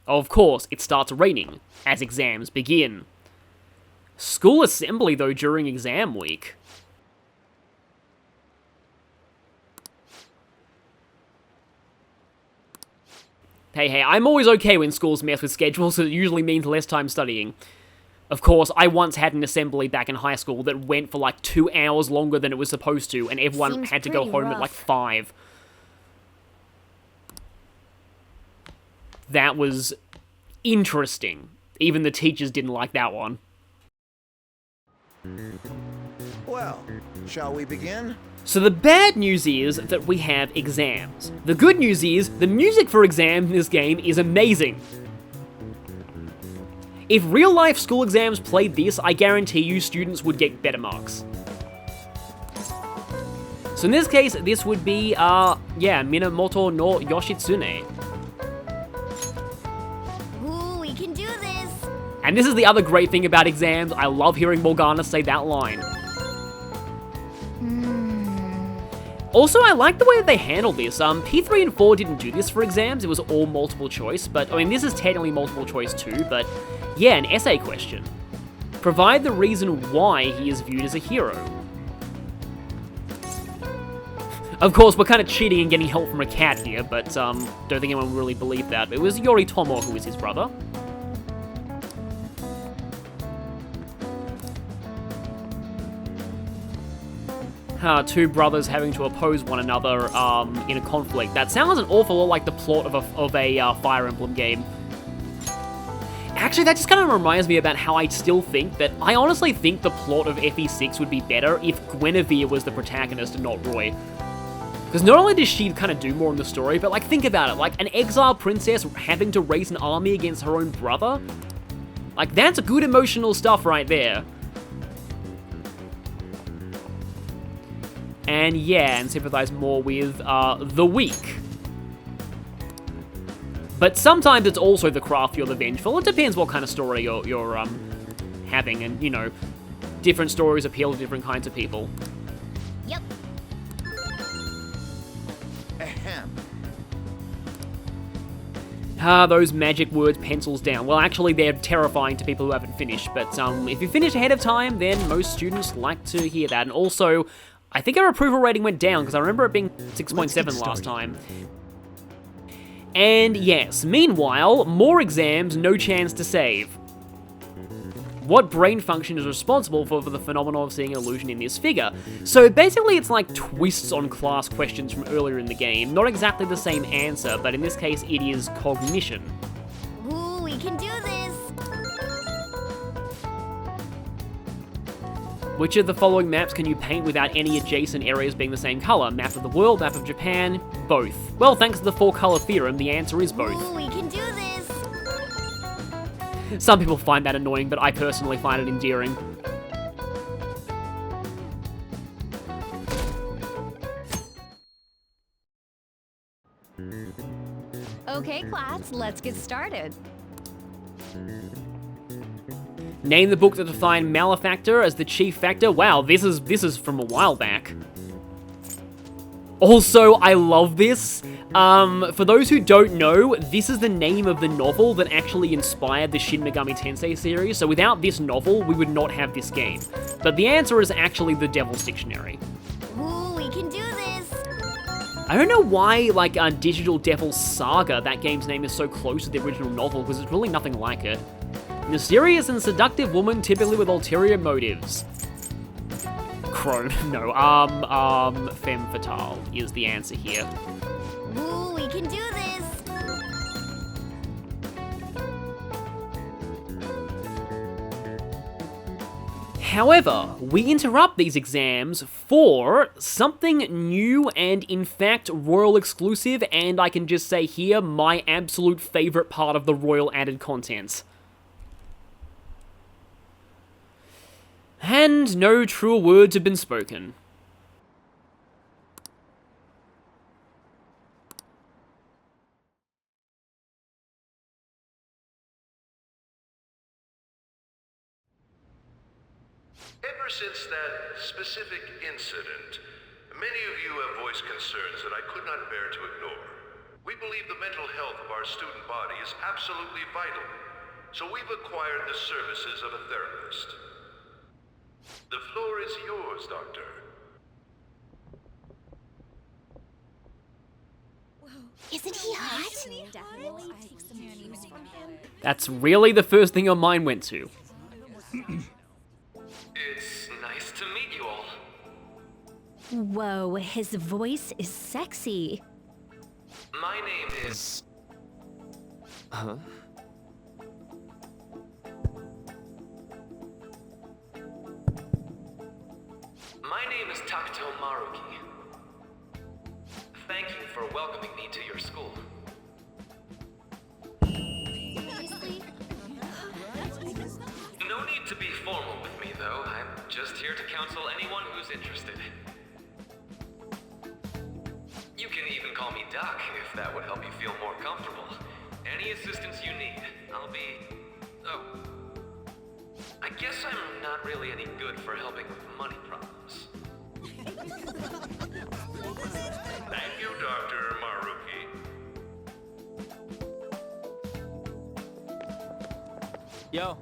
Of course, it starts raining as exams begin. School assembly, though, during exam week. Hey, I'm always okay when schools mess with schedules, so it usually means less time studying. Of course, I once had an assembly back in high school that went for like 2 hours longer than it was supposed to, and everyone Seems had to go pretty home at rough. like 5. That was interesting. Even the teachers didn't like that one. Well, shall we begin? So the bad news is that we have exams. The good news is the music for exams in this game is amazing. If real-life school exams played this, I guarantee you students would get better marks. So in this case, this would be, Minamoto no Yoshitsune. Ooh, we can do this. And this is the other great thing about exams, I love hearing Morgana say that line. Also, I like the way that they handled this. P3 and 4 didn't do this for exams, it was all multiple choice, but, I mean, this is technically multiple choice too, but yeah, an essay question. Provide the reason why he is viewed as a hero. Of course, we're kind of cheating and getting help from a cat here, but, don't think anyone will really believe that. It was Yoritomo who is his brother. Two brothers having to oppose one another in a conflict. That sounds an awful lot like the plot of a Fire Emblem game. Actually, that just kind of reminds me about how I still think that I honestly think the plot of FE6 would be better if Guinevere was the protagonist and not Roy. Because not only does she kind of do more in the story, but like think about it, like an exiled princess having to raise an army against her own brother? Like that's good emotional stuff right there. And yeah, and sympathize more with the weak. But sometimes it's also the crafty or the vengeful. It depends what kind of story you're having, and you know, different stories appeal to different kinds of people. Yep. Ahem. Those magic words, pencils down. Well, actually, they're terrifying to people who haven't finished, but if you finish ahead of time, then most students like to hear that. And also, I think our approval rating went down, because I remember it being 6.7 last time. And yes, meanwhile, more exams, no chance to save. What brain function is responsible for the phenomenon of seeing an illusion in this figure? So basically it's like twists on class questions from earlier in the game. Not exactly the same answer, but in this case it is cognition. Ooh, we can do this. Which of the following maps can you paint without any adjacent areas being the same color? Map of the world, map of Japan, both. Well, thanks to the 4-color theorem, the answer is both. Ooh, we can do this. Some people find that annoying, but I personally find it endearing. Okay, class, let's get started. Name the book that defined malefactor as the chief factor. Wow, this is from a while back. Also, I love this. For those who don't know, this is the name of the novel that actually inspired the Shin Megami Tensei series, so without this novel, we would not have this game. But the answer is actually the Devil's Dictionary. Ooh, we can do this. I don't know why, like, Digital Devil Saga, that game's name is so close to the original novel, because it's really nothing like it. Mysterious and seductive woman, typically with ulterior motives. Crone, no, femme fatale is the answer here. Ooh, we can do this. However, we interrupt these exams for something new and, in fact, Royal exclusive, and I can just say here, my absolute favorite part of the Royal added content. And no truer words have been spoken. Ever since that specific incident, many of you have voiced concerns that I could not bear to ignore. We believe the mental health of our student body is absolutely vital, so we've acquired the services of a therapist. The floor is yours, Doctor. Isn't he hot? Definitely take some cues from him. That's really the first thing your mind went to. It's nice to meet you all. Whoa, his voice is sexy. My name is... Huh? My name is Takuto Maruki. Thank you for welcoming me to your school. No need to be formal with me, though. I'm just here to counsel anyone who's interested. You can even call me Doc, if that would help you feel more comfortable. Any assistance you need, I'll be... Oh. I guess I'm not really any good for helping with money problems. Thank you, Dr. Maruki. Yo.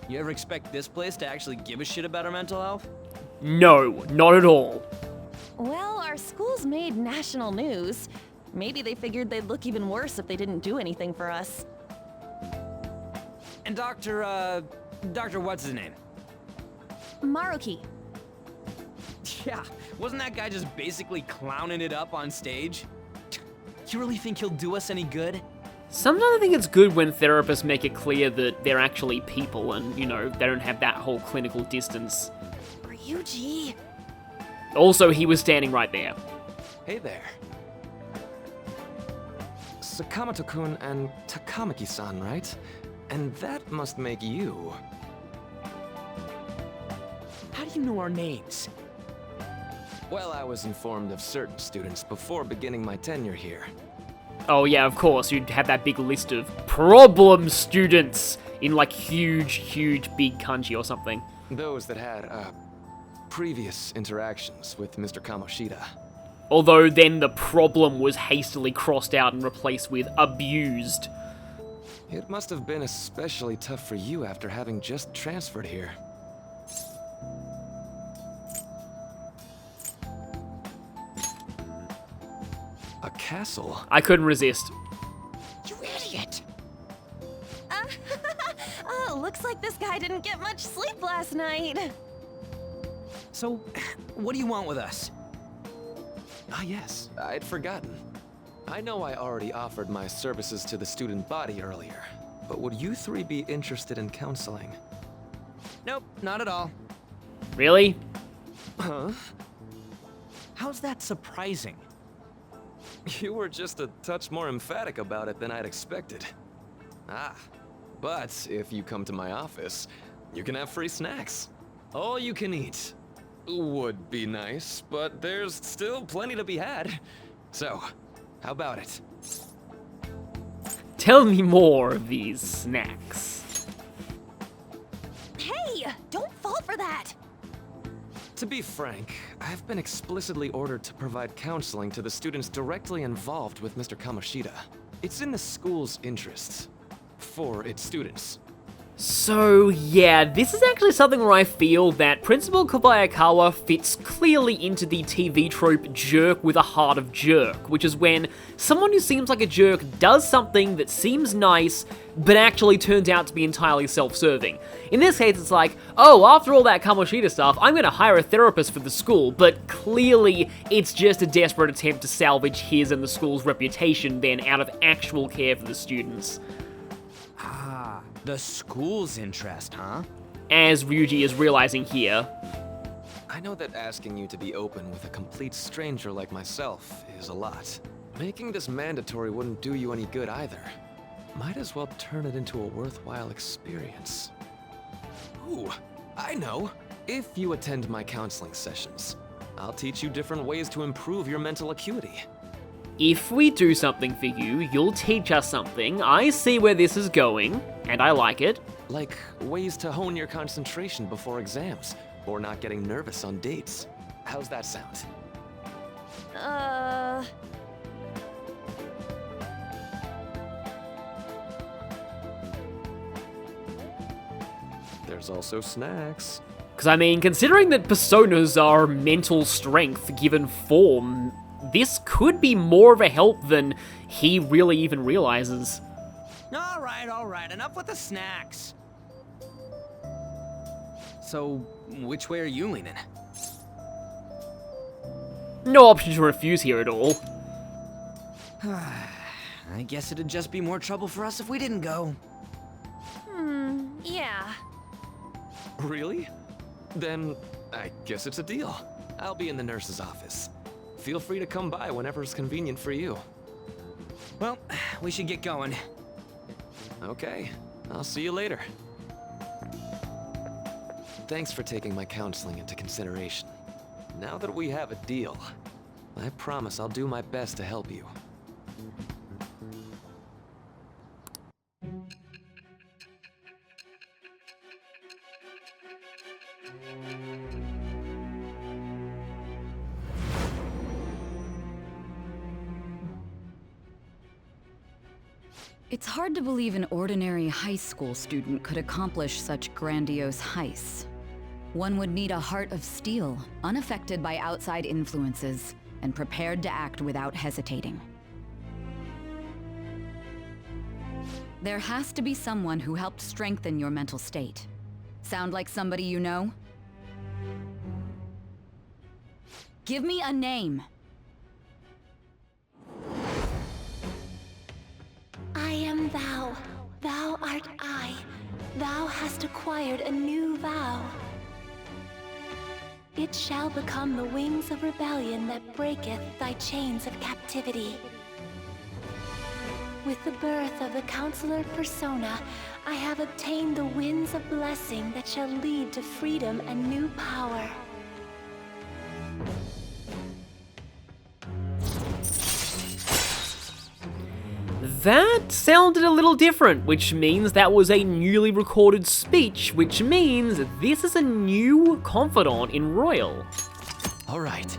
You ever expect this place to actually give a shit about our mental health? No, not at all. Well, our school's made national news. Maybe they figured they'd look even worse if they didn't do anything for us. And Dr. what's his name? Maruki. Yeah, wasn't that guy just basically clowning it up on stage? You really think he'll do us any good? Sometimes I think it's good when therapists make it clear that they're actually people and, you know, they don't have that whole clinical distance. Ryuji. Also, he was standing right there. Hey there. Sakamoto-kun and Takamaki-san, right? And that must make you. How do you know our names? Well, I was informed of certain students before beginning my tenure here. Oh yeah, of course, you'd have that big list of problem students in like huge big kanji or something. Those that had, previous interactions with Mr. Kamoshida. Although then the problem was hastily crossed out and replaced with abused. It must have been especially tough for you after having just transferred here. A castle? I couldn't resist. You idiot! Oh, looks like this guy didn't get much sleep last night. So, what do you want with us? Ah yes, I'd forgotten. I know I already offered my services to the student body earlier, but would you three be interested in counseling? Nope, not at all. Really? Huh? How's that surprising? You were just a touch more emphatic about it than I'd expected. Ah, but if you come to my office, you can have free snacks. All you can eat. Would be nice, but there's still plenty to be had. So, how about it? Tell me more of these snacks. Hey, don't fall for that. To be frank, I've been explicitly ordered to provide counseling to the students directly involved with Mr. Kamoshida. It's in the school's interests. For its students. So yeah, this is actually something where I feel that Principal Kobayakawa fits clearly into the TV trope jerk with a heart of jerk, which is when someone who seems like a jerk does something that seems nice, but actually turns out to be entirely self-serving. In this case, it's like, oh, after all that Kamoshida stuff, I'm gonna hire a therapist for the school, but clearly it's just a desperate attempt to salvage his and the school's reputation then out of actual care for the students. Ah, the school's interest, huh? As Ryuji is realizing here. I know that asking you to be open with a complete stranger like myself is a lot. Making this mandatory wouldn't do you any good either. Might as well turn it into a worthwhile experience. Ooh, I know. If you attend my counseling sessions, I'll teach you different ways to improve your mental acuity. If we do something for you, you'll teach us something. I see where this is going, and I like it. Like ways to hone your concentration before exams, or not getting nervous on dates. How's that sound? there's also snacks. Because, I mean, considering that personas are mental strength given form, this could be more of a help than he really even realizes. All right, enough with the snacks. So, which way are you leaning? No option to refuse here at all. I guess it'd just be more trouble for us if we didn't go. Yeah. Really? Then, I guess it's a deal. I'll be in the nurse's office. Feel free to come by whenever it's convenient for you. Well, we should get going. Okay, I'll see you later. Thanks for taking my counseling into consideration. Now that we have a deal, I promise I'll do my best to help you. It's hard to believe an ordinary high school student could accomplish such grandiose heists. One would need a heart of steel, unaffected by outside influences, and prepared to act without hesitating. There has to be someone who helped strengthen your mental state. Sound like somebody you know? Give me a name. I am thou. Thou art I. Thou hast acquired a new vow. It shall become the wings of rebellion that breaketh thy chains of captivity. With the birth of the counsellor persona, I have obtained the winds of blessing that shall lead to freedom and new power. That sounded a little different, which means that was a newly recorded speech, which means this is a new confidant in Royal. All right.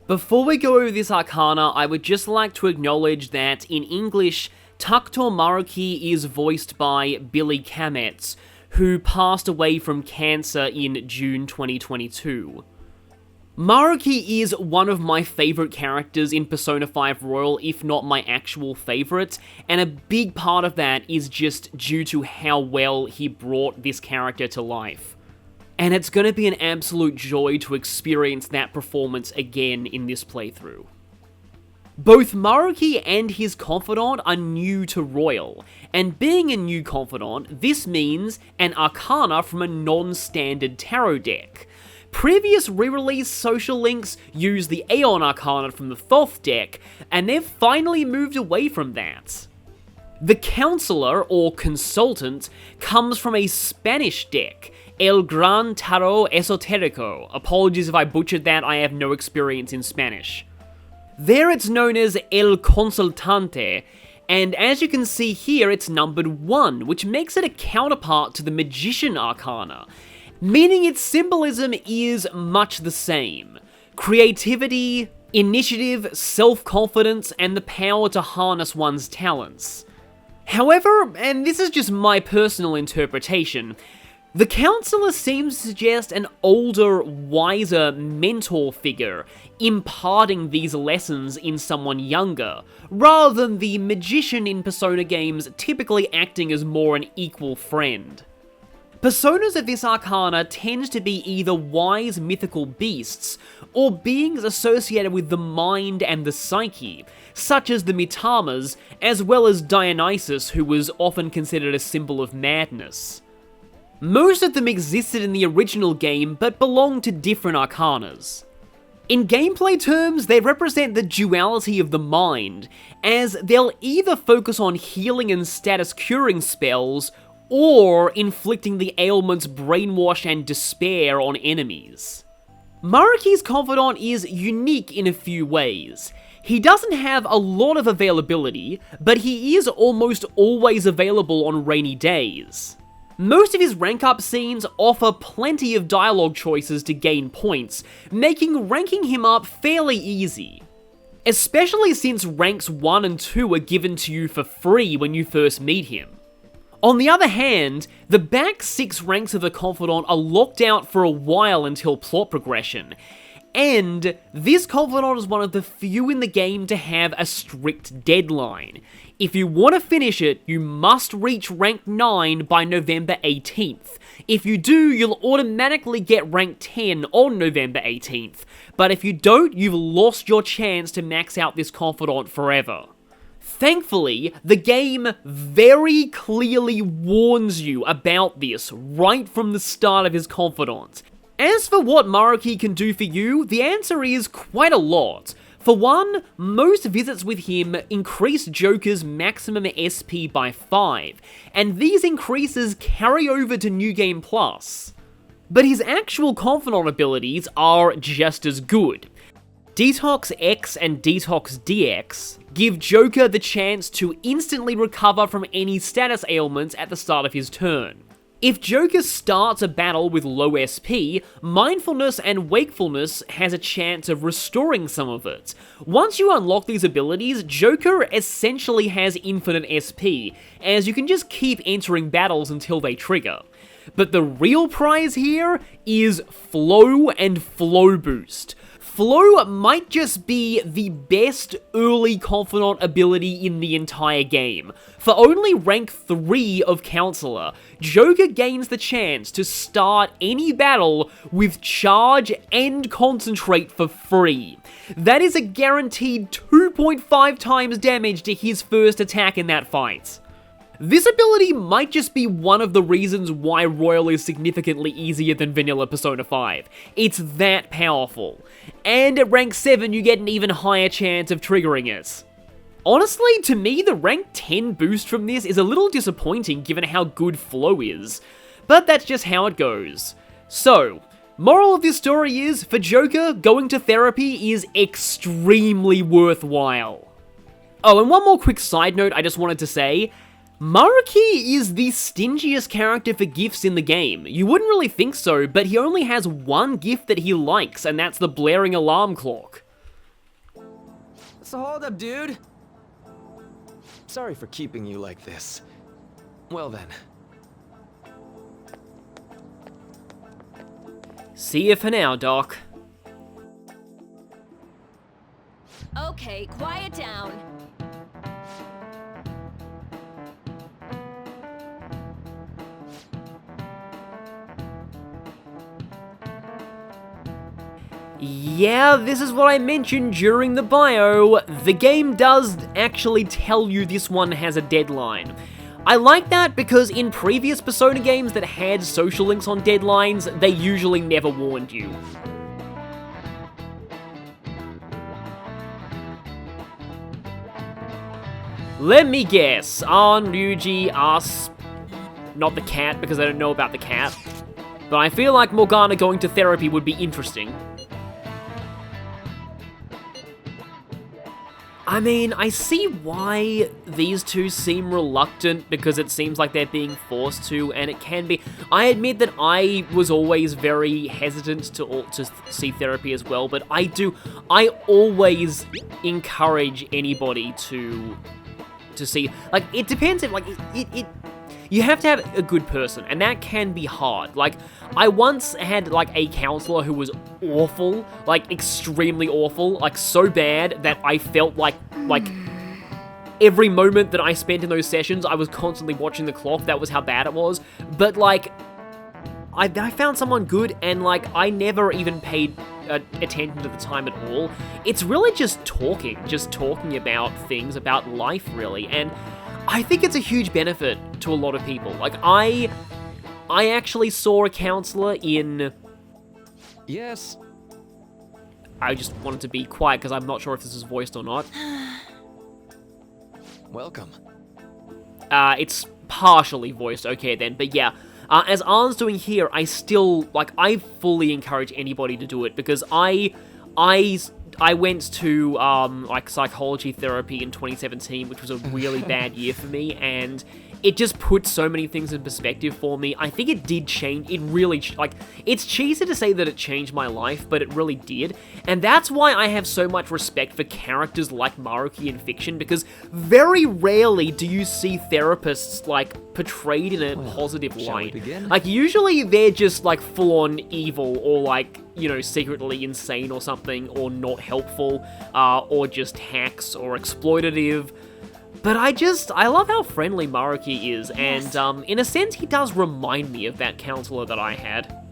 Before we go over this Arcana, I would just like to acknowledge that in English, Takuto Maruki is voiced by Billy Kametz, who passed away from cancer in June 2022. Maruki is one of my favourite characters in Persona 5 Royal, if not my actual favourite, and a big part of that is just due to how well he brought this character to life. And it's going to be an absolute joy to experience that performance again in this playthrough. Both Maruki and his confidant are new to Royal, and being a new confidant, this means an Arcana from a non-standard tarot deck. Previous re-release social links use the Aeon Arcana from the Thoth deck, and they've finally moved away from that. The Counsellor, or Consultant, comes from a Spanish deck, El Gran Tarot Esoterico. Apologies if I butchered that, I have no experience in Spanish. There it's known as El Consultante, and as you can see here, it's numbered 1, which makes it a counterpart to the Magician Arcana, meaning its symbolism is much the same. Creativity, initiative, self-confidence, and the power to harness one's talents. However, and this is just my personal interpretation, the Counsellor seems to suggest an older, wiser mentor figure, imparting these lessons in someone younger, rather than the Magician in Persona games typically acting as more an equal friend. Personas of this Arcana tend to be either wise mythical beasts, or beings associated with the mind and the psyche, such as the Mitamas, as well as Dionysus, who was often considered a symbol of madness. Most of them existed in the original game, but belong to different Arcanas. In gameplay terms, they represent the duality of the mind, as they'll either focus on healing and status curing spells, or inflicting the ailments brainwash and despair on enemies. Maruki's confidant is unique in a few ways. He doesn't have a lot of availability, but he is almost always available on rainy days. Most of his rank up scenes offer plenty of dialogue choices to gain points, making ranking him up fairly easy. Especially since ranks 1 and 2 are given to you for free when you first meet him. On the other hand, the back 6 ranks of the Confidant are locked out for a while until plot progression, and this Confidant is one of the few in the game to have a strict deadline. If you want to finish it, you must reach rank 9 by November 18th. If you do, you'll automatically get rank 10 on November 18th, but if you don't, you've lost your chance to max out this Confidant forever. Thankfully, the game very clearly warns you about this right from the start of his Confidant. As for what Maruki can do for you, the answer is quite a lot. For one, most visits with him increase Joker's maximum SP by 5, and these increases carry over to New Game Plus. But his actual Confidant abilities are just as good. Detox X and Detox DX give Joker the chance to instantly recover from any status ailments at the start of his turn. If Joker starts a battle with low SP, Mindfulness and Wakefulness has a chance of restoring some of it. Once you unlock these abilities, Joker essentially has infinite SP, as you can just keep entering battles until they trigger. But the real prize here is Flow and Flow Boost. Flow might just be the best early Confidant ability in the entire game. For only rank 3 of Counsellor, Joker gains the chance to start any battle with Charge and Concentrate for free. That is a guaranteed 2.5 times damage to his first attack in that fight. This ability might just be one of the reasons why Royal is significantly easier than vanilla Persona 5. It's that powerful. And at rank 7 you get an even higher chance of triggering it. Honestly, to me the rank 10 boost from this is a little disappointing given how good Flow is. But that's just how it goes. So, moral of this story is, for Joker, going to therapy is extremely worthwhile. Oh, and one more quick side note I just wanted to say. Maruki is the stingiest character for gifts in the game. You wouldn't really think so, but he only has one gift that he likes, and that's the blaring alarm clock. So hold up, dude. Sorry for keeping you like this. Well then. See you for now, Doc. Okay, quiet down. Yeah, this is what I mentioned during the bio. The game does actually tell you this one has a deadline. I like that because in previous Persona games that had social links on deadlines, they usually never warned you. Let me guess, An, Ryuji, us, not the cat because I don't know about the cat, but I feel like Morgana going to therapy would be interesting. I mean, I see why these two seem reluctant because it seems like they're being forced to, and it can be. I admit that I was always very hesitant to see therapy as well, but I always encourage anybody to see. Like, it depends if, like, you have to have a good person, and that can be hard. Like, I once had, like, a counselor who was awful, like, extremely awful, like, so bad that I felt like every moment that I spent in those sessions, I was constantly watching the clock. That was how bad it was. But, like, I found someone good, and, like, I never even paid attention to the time at all. It's really just talking about things, about life, really, and I think it's a huge benefit to a lot of people. Like, I actually saw a counselor in... Yes? I just wanted to be quiet because I'm not sure if this is voiced or not. Welcome. It's partially voiced, okay then, but yeah. As Arn's doing here, I fully encourage anybody to do it because I went to like psychology therapy in 2017, which was a really bad year for me, and it just put so many things in perspective for me. I think it did change. It really, like, it's cheesy to say that it changed my life, but it really did. And that's why I have so much respect for characters like Maruki in fiction, because very rarely do you see therapists, like, portrayed in a positive light. Like, usually they're just, like, full-on evil, or, like, you know, secretly insane or something, or not helpful, or just hacks or exploitative. But I love how friendly Maruki is, and in a sense, he does remind me of that counselor that I had.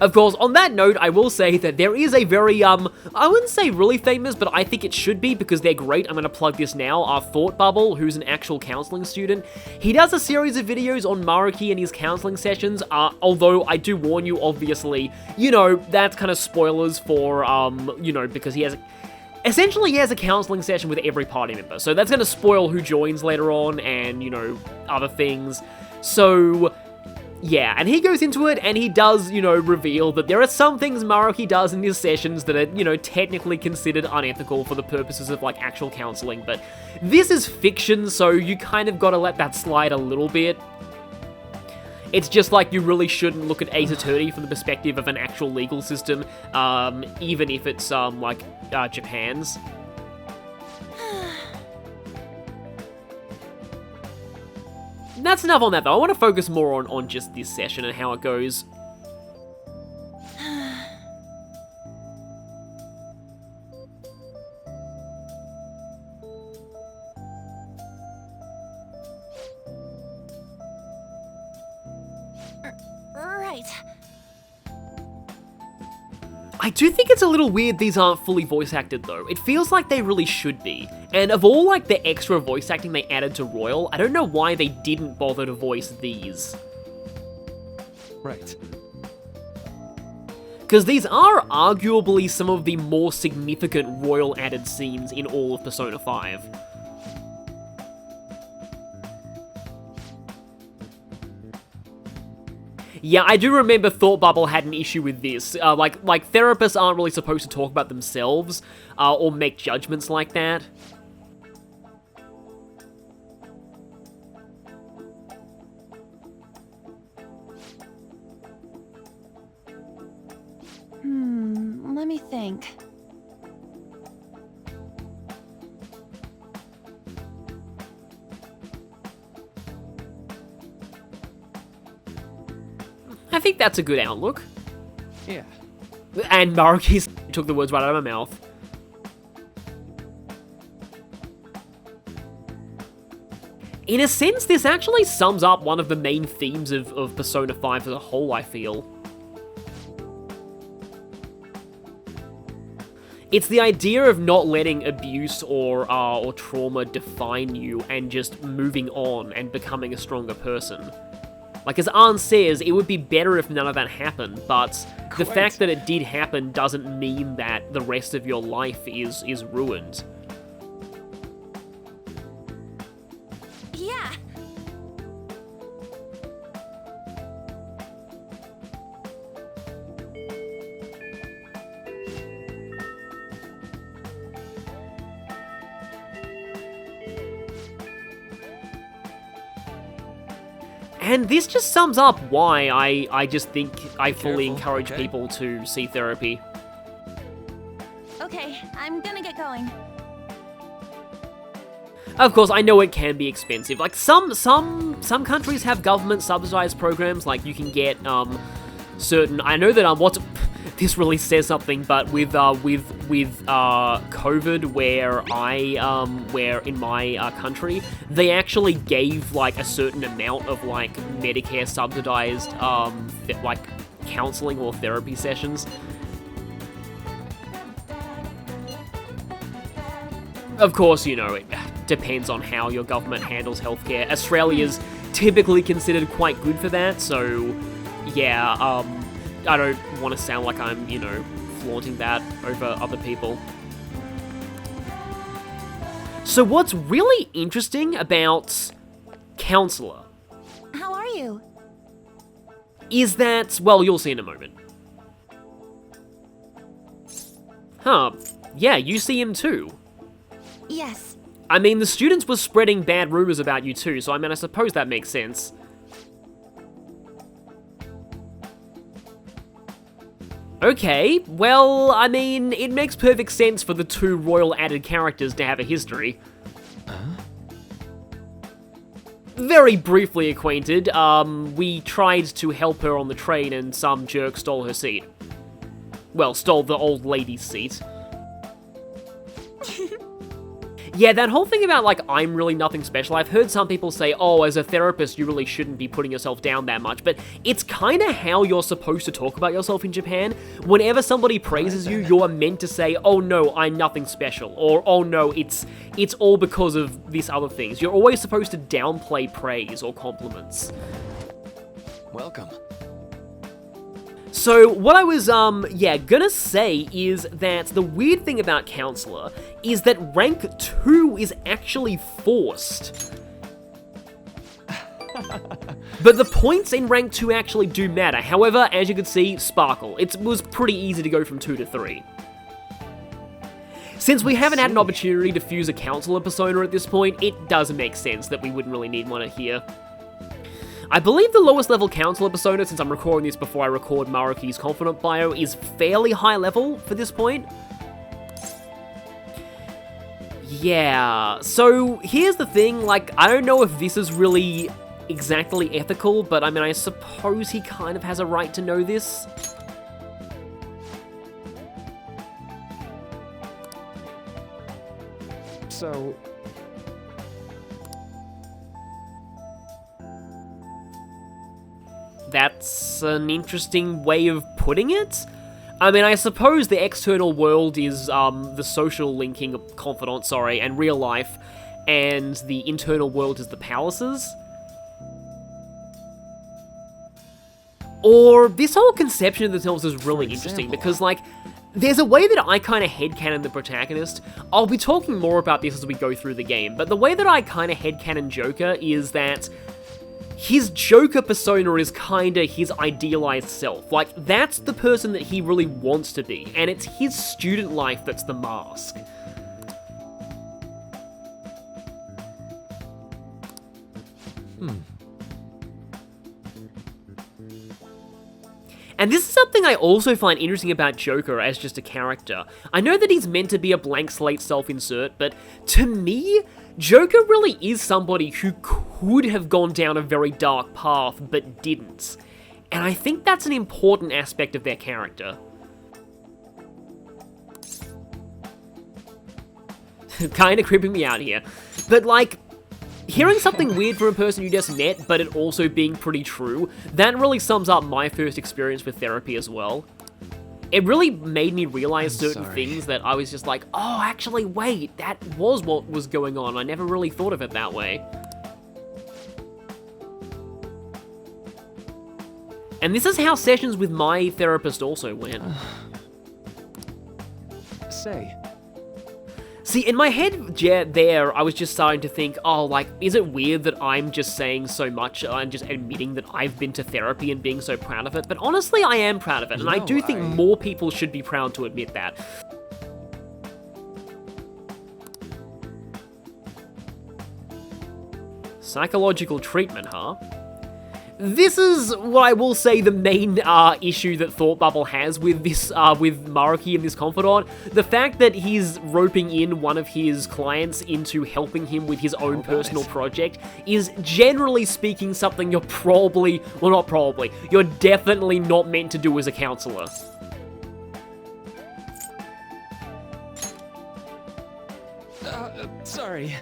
Of course, on that note, I will say that there is a very, I wouldn't say really famous, but I think it should be because they're great. I'm going to plug this now. Thought Bubble, who's an actual counseling student, he does a series of videos on Maruki and his counseling sessions, although I do warn you, obviously, you know, that's kind of spoilers for, you know, because he has... Essentially, he has a counseling session with every party member, so that's going to spoil who joins later on and, you know, other things. So... yeah, and he goes into it, and he does, you know, reveal that there are some things Maruki does in his sessions that are, you know, technically considered unethical for the purposes of, like, actual counseling, but this is fiction, so you kind of gotta let that slide a little bit. It's just like you really shouldn't look at Ace Attorney from the perspective of an actual legal system, even if it's, like, Japan's. That's enough on that, though. I want to focus more on just this session and how it goes. Right. I do think it's a little weird these aren't fully voice acted, though. It feels like they really should be. And of all, like, the extra voice acting they added to Royal, I don't know why they didn't bother to voice these. Right. Because these are arguably some of the more significant Royal added scenes in all of Persona 5. Yeah, I do remember Thought Bubble had an issue with this. Like therapists aren't really supposed to talk about themselves, or make judgments like that. Let me think. I think that's a good outlook. Yeah. And Maruki took the words right out of my mouth. In a sense, this actually sums up one of the main themes of Persona 5 as a whole, I feel. It's the idea of not letting abuse or trauma define you and just moving on and becoming a stronger person. Like, as Arn says, it would be better if none of that happened, but the fact that it did happen doesn't mean that the rest of your life is ruined. Yeah. And this just sums up why I just think I fully careful, encourage okay? people to see therapy. Okay, I'm gonna get going. Of course, I know it can be expensive. Like, some countries have government-subsidized programs, like you can get, certain... I know that, this really says something, but with COVID, where in my country, they actually gave, like, a certain amount of, like, Medicare-subsidized, like, counseling or therapy sessions. Of course, you know, it depends on how your government handles healthcare. Australia's typically considered quite good for that, so, yeah, I don't want to sound like I'm, you know, flaunting that over other people. So what's really interesting about Counselor How are you? is that, well, you'll see in a moment. Huh, yeah, you see him too. Yes. I mean, the students were spreading bad rumors about you too, so I mean, I suppose that makes sense. Okay, well, I mean, it makes perfect sense for the two royal added characters to have a history. Very briefly acquainted, we tried to help her on the train and some jerk stole her seat. Well, stole the old lady's seat. Yeah, that whole thing about, like, I'm really nothing special, I've heard some people say, oh, as a therapist, you really shouldn't be putting yourself down that much, but it's kinda how you're supposed to talk about yourself in Japan. Whenever somebody praises you, you're meant to say, oh no, I'm nothing special, or oh no, it's all because of this other things. You're always supposed to downplay praise or compliments. Welcome. So, what I was, gonna say is that the weird thing about Counselor is that rank 2 is actually forced. But the points in rank 2 actually do matter. However, as you can see, sparkle. It was pretty easy to go from 2 to 3. Since we haven't had an opportunity to fuse a Counselor persona at this point, it does make sense that we wouldn't really need one here. I believe the lowest level Counselor persona, since I'm recording this before I record Maruki's Confidant bio, is fairly high level for this point. Yeah, so here's the thing, like, I don't know if this is really exactly ethical, but I mean, I suppose he kind of has a right to know this. So... That's an interesting way of putting it. I mean, I suppose the external world is the social linking of Confidants, and real life, and the internal world is the palaces. Or this whole conception of themselves is really interesting because, like, there's a way that I kind of headcanon the protagonist. I'll be talking more about this as we go through the game, but the way that I kind of headcanon Joker is that his Joker persona is kinda his idealized self. Like, that's the person that he really wants to be, and it's his student life that's the mask. And this is something I also find interesting about Joker as just a character. I know that he's meant to be a blank slate self-insert, but to me, Joker really is somebody who could have gone down a very dark path, but didn't. And I think that's an important aspect of their character. Kinda creeping me out here. But like, hearing something weird from a person you just met, but it also being pretty true, that really sums up my first experience with therapy as well. It really made me realize certain things that I was just like, oh, actually, wait, that was what was going on. I never really thought of it that way. And this is how sessions with my therapist also went. See, in my head there, I was just starting to think, oh, like, is it weird that I'm just saying so much and just admitting that I've been to therapy and being so proud of it? But honestly, I am proud of it, and I do think more people should be proud to admit that. Psychological treatment, huh? This is what I will say the main issue that Thought Bubble has with this, with Maruki and this Confidant. The fact that he's roping in one of his clients into helping him with his own personal project is, generally speaking, something you're probably, well, not probably, you're definitely not meant to do as a counselor. Sorry.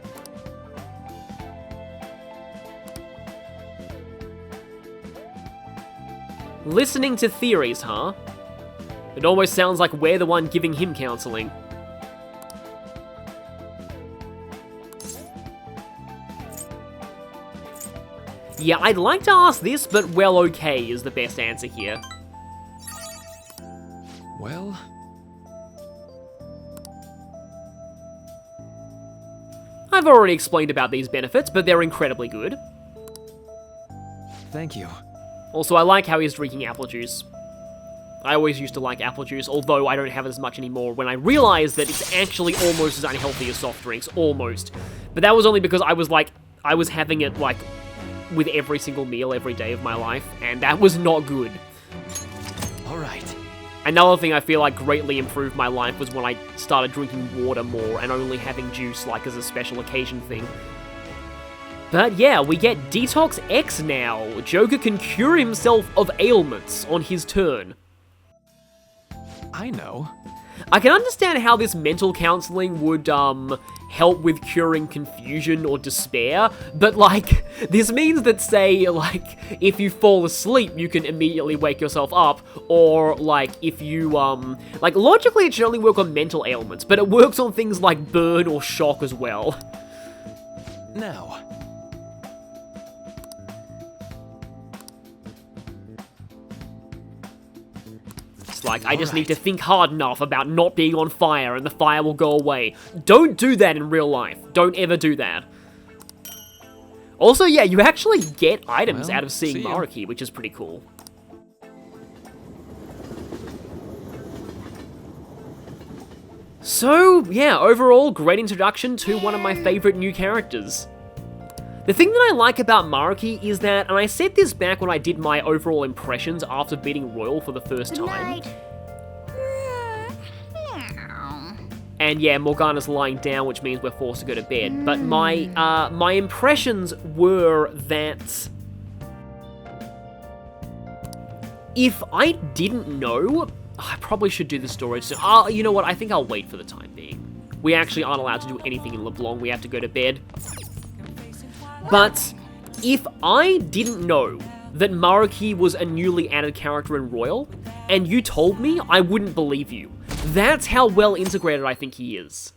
Listening to theories, huh? It almost sounds like we're the one giving him counseling. Yeah, I'd like to ask this, but well, okay is the best answer here. Well... I've already explained about these benefits, but they're incredibly good. Thank you. Also, I like how he's drinking apple juice. I always used to like apple juice, although I don't have it as much anymore when I realized that it's actually almost as unhealthy as soft drinks. Almost. But that was only because I was having it, like, with every single meal every day of my life, and that was not good. Alright. Another thing I feel like greatly improved my life was when I started drinking water more and only having juice, like, as a special occasion thing. But yeah, we get Detox X now. Joker can cure himself of ailments on his turn. I know. I can understand how this mental counseling would, help with curing confusion or despair, but, like, this means that, say, like, if you fall asleep, you can immediately wake yourself up, or, like, if you, like, logically it should only work on mental ailments, but it works on things like burn or shock as well. Now. Like, I just need to think hard enough about not being on fire and the fire will go away. Don't do that in real life. Don't ever do that. Also, yeah, you actually get items out of seeing Maruki, which is pretty cool. So, yeah, overall, great introduction to one of my favorite new characters. The thing that I like about Maruki is that, and I said this back when I did my overall impressions after beating Royal for the first time. And yeah, Morgana's lying down, which means we're forced to go to bed. But my impressions were that if I didn't know, I probably should do the story soon. You know what? I think I'll wait for the time being. We actually aren't allowed to do anything in LeBlanc. We have to go to bed. But if I didn't know that Maruki was a newly added character in Royal, and you told me, I wouldn't believe you. That's how well integrated I think he is.